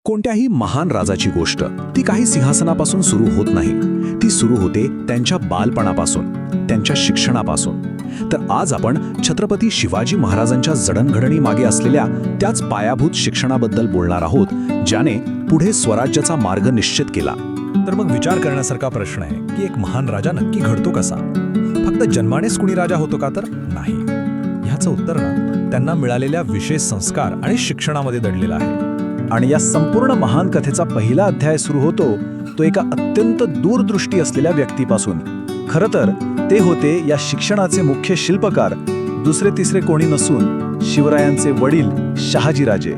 कोणत्याही महान राजाची गोष्ट ती काही सिंहासनापासून सुरू होत नाही. ती सुरू होते त्यांच्या बालपणापासून, त्यांच्या शिक्षणापासून. तर आज आपण छत्रपती शिवाजी महाराजांच्या जडणघडणी मागे असलेल्या त्याच पायाभूत शिक्षणाबद्दल बोलणार आहोत, ज्याने पुढे स्वराज्याचा मार्ग निश्चित केला. तर मग विचार करण्यासारखा प्रश्न आहे की एक महान राजा नक्की घडतो कसा? फक्त जन्मानेच कुणी राजा होतो का? तर नाही. ह्याचं उत्तर ना त्यांना मिळालेल्या विशेष संस्कार आणि शिक्षणामध्ये दडलेलं आहे. आणि या संपूर्ण महान कथेचा पहिला अध्याय सुरू होतो तो एका अत्यंत दूरदृष्टी असलेल्या व्यक्तीपासून. खरं तर ते होते या शिक्षणाचे मुख्य शिल्पकार, दुसरे तिसरे कोणी नसून शिवरायांचे वडील शहाजीराजे.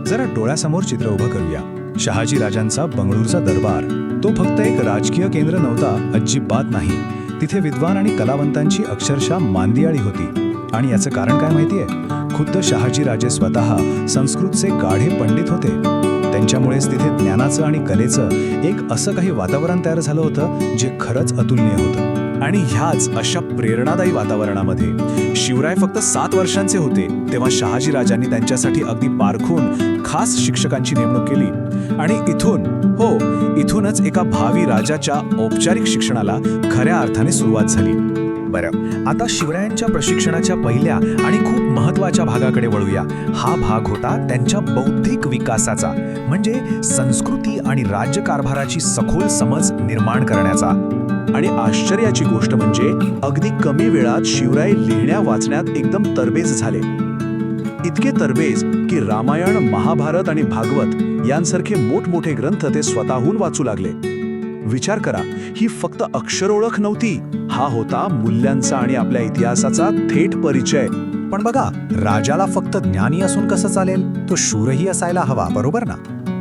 जरा डोळ्यासमोर चित्र उभं करूया. शहाजीराजांचा बंगळूरचा दरबार तो फक्त एक राजकीय केंद्र नव्हता, अजिबात नाही. तिथे विद्वान आणि कलावंतांची अक्षरशः मांदियाळी होती. आणि याचं कारण काय माहितीये? खुद्द शहाजीराजे स्वतः संस्कृतचे गाढे पंडित होते. त्यांच्यामुळेच तिथे ज्ञानाचं आणि कलेचं एक असं काही वातावरण तयार झालं होतं जे खरंच अतुलनीय होतं. आणि ह्याच अशा प्रेरणादायी वातावरणामध्ये शिवराय फक्त 7 वर्षांचे होते तेव्हा शहाजीराजांनी त्यांच्यासाठी अगदी पारखून खास शिक्षकांची नेमणूक केली. आणि इथूनच एका भावी राजाच्या औपचारिक शिक्षणाला खऱ्या अर्थाने सुरुवात झाली. बरं, आता शिवरायांच्या प्रशिक्षणाच्या पहिल्या आणि खूप महत्त्वाच्या भागाकडे वळूया. हा भाग होता त्यांच्या बौद्धिक विकासाचा, म्हणजे संस्कृती आणि राज्यकारभाराची सखोल समज निर्माण करण्याचा. आणि आश्चर्याची गोष्ट म्हणजे अगदी कमी वेळात शिवराय लिहिण्या वाचण्यात एकदम तरबेज झाले. इतके तरबेज की रामायण, महाभारत आणि भागवत यांसारखे मोठमोठे ग्रंथ ते स्वतःहून वाचू लागले. विचार करा, ही फक्त अक्षर ओळख नव्हती, हा होता मूल्यांचा आणि आपल्या इतिहासाचा थेट परिचय. पण बघा, राजाला फक्त ज्ञानी असून कसं चालेल? तो शूरही असायला हवा, बरोबर ना?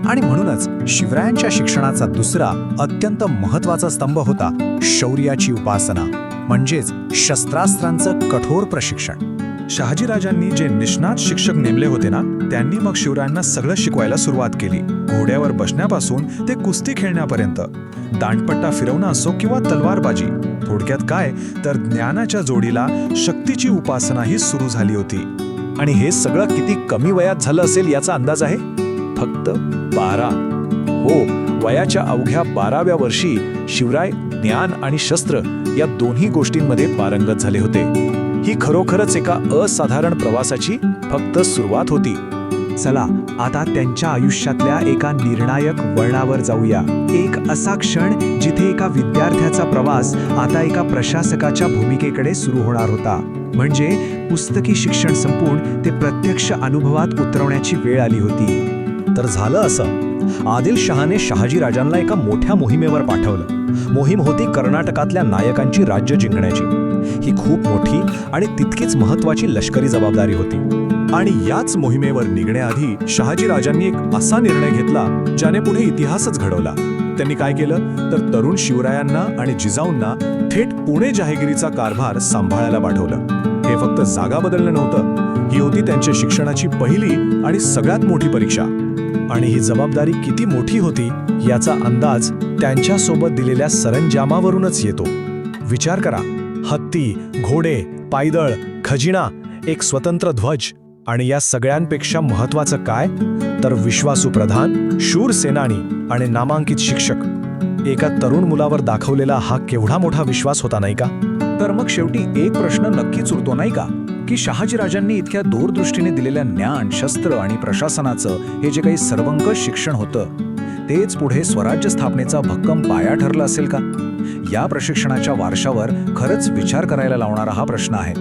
आणि म्हणूनच शिवरायांच्या शिक्षणाचा दुसरा अत्यंत महत्त्वाचा स्तंभ होता शौर्याची उपासना, म्हणजेच शस्त्रास्त्रांचं कठोर प्रशिक्षण. शहाजीराजांनी जे निष्णात शिक्षक नेमले होते ना, त्यांनी मग शिवरायांना सगळं शिकवायला सुरुवात केली. घोड्यावर बसण्यापासून ते कुस्ती खेळण्यापर्यंत, दांडपट्टा फिरवणं असो किंवा तलवारबाजी. थोडक्यात काय तर ज्ञानाच्या जोडीला शक्तीची उपासनाही सुरू झाली होती. आणि हे सगळं किती कमी वयात झालं असेल याचा अंदाज आहे? फक्त 12. हो, वयाच्या अवघ्या 12व्या वर्षी शिवराय ज्ञान आणि शस्त्र या दोन्ही गोष्टींमध्ये पारंगत झाले होते. ही खरोखरच एका असाधारण प्रवासाची फक्त सुरुवात होती. चला आता त्यांच्या आयुष्यातल्या एका निर्णायक वळणावर जाऊया. एक असा क्षण जिथे एका विद्यार्थ्याचा प्रवास आता एका प्रशासकाच्या भूमिकेकडे सुरू होणार होता. म्हणजे पुस्तकी शिक्षण संपून ते प्रत्यक्ष अनुभवात उतरवण्याची वेळ आली होती. तर झालं असं, आदिलशहाने शहाजीराजांना एका मोठ्या मोहिमेवर पाठवलं. मोहीम होती कर्नाटकातल्या नायकांची राज्य जिंकण्याची. ही खूप मोठी आणि तितकीच महत्त्वाची लष्करी जबाबदारी होती. आणि याच मोहिमेवर निघण्याआधी शहाजीराजांनी एक असा निर्णय घेतला ज्याने पुढे इतिहासच घडवला. त्यांनी काय केलं तर तरुण शिवरायांना आणि जिजाऊंना थेट पुणे जहागिरीचा कारभार सांभाळायला पाठवलं. हे फक्त जागा बदलणं नव्हतं, ही होती त्यांच्या शिक्षणाची पहिली आणि सगळ्यात मोठी परीक्षा. आणि ही जबाबदारी किती मोठी होती याचा अंदाज त्यांच्यासोबत दिलेल्या सरंजामावरूनच येतो. विचार करा, हत्ती, घोडे, पायदळ, खजिना, एक स्वतंत्र ध्वज आणि या सगळ्यांपेक्षा महत्त्वाचं काय तर विश्वासू प्रधान, शूर सेनानी आणि नामांकित शिक्षक. एका तरुण मुलावर दाखवलेला हा केवढा मोठा विश्वास होता, नाही का? तर मग शेवटी एक प्रश्न नक्कीच उरतो, नाही का, की शहाजीराजांनी इतक्या दूरदृष्टीने दिलेल्या ज्ञान, शस्त्र आणि प्रशासनाचं हे जे काही सर्वंकष शिक्षण होतं तेच पुढे स्वराज्य स्थापनेचा भक्कम पाया ठरला असेल का? या प्रशिक्षणाच्या वारशावर खरंच विचार करायला लावणारा हा प्रश्न आहे.